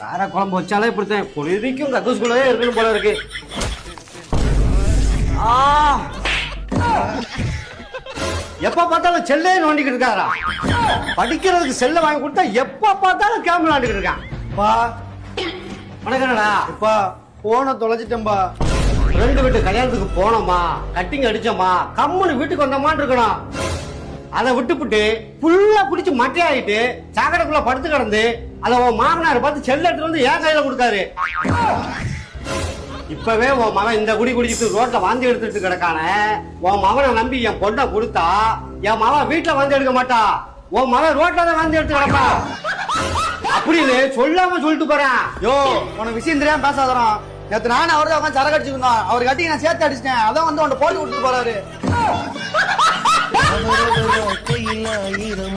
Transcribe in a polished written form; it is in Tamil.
கார குழம்பு வச்சாலே இப்படித்தான் பொழுதிக்கும் கக்கூஸ்குள்ளே இருக்கணும் போல இருக்கு. எப்ப பார்த்தாலும் செல்லே நோண்டிக்கிட்டு இருக்காரா? படிக்கிறதுக்கு செல்ல வாங்கி கொடுத்தா எப்ப பார்த்தாலும் கேம் விளையாண்டுக்கிட்டு இருக்கான். வணக்கம்டா. இப்பா போன தொலைச்சிட்டேன்பா. ரெண்டு வீட்டு கல்யாணத்துக்கு போனோமா, கட்டிங் அடிச்சோமா, கம்முன்னு வீட்டுக்கு வந்தோமான்னு இருக்கணும். அதை விட்டுப்புட்டு புல்லா குடிச்சு மட்டையாயிட்டு சாக்கடைக்குள்ள படுத்து கிடந்து அதை உன் மாமனார் பார்த்து செல்ல எடுத்துட்டு வந்து என் கையில கொடுத்தாரு. இப்பவே உன் மகன் இந்த குடி குடிச்சிட்டு ரோட்ல வாந்தி எடுத்துட்டு கிடக்கான உன் மகனை நம்பி என் பொண்ணை கொடுத்தா என் மகன் வீட்டுல வாந்தி எடுக்க மாட்டா, உன் மகன் ரோட்ல தான் வாந்தி எடுத்து கிடப்பா அப்படின்னு சொல்லாம சொல்லிட்டு போறேன். யோ உனக்கு விஷயம் தெரியாம பேசாதறான். நேத்து நானும் அவர்தான் உட்காந்து சரக்கு அடிச்சுருந்தோம். அவர் கட்டி நான் சேர்த்து அடிச்சிட்டேன். அதான் வந்து உன்னை போட்டு விட்டு போறாரு. ஆயிரம் ஆயிரம்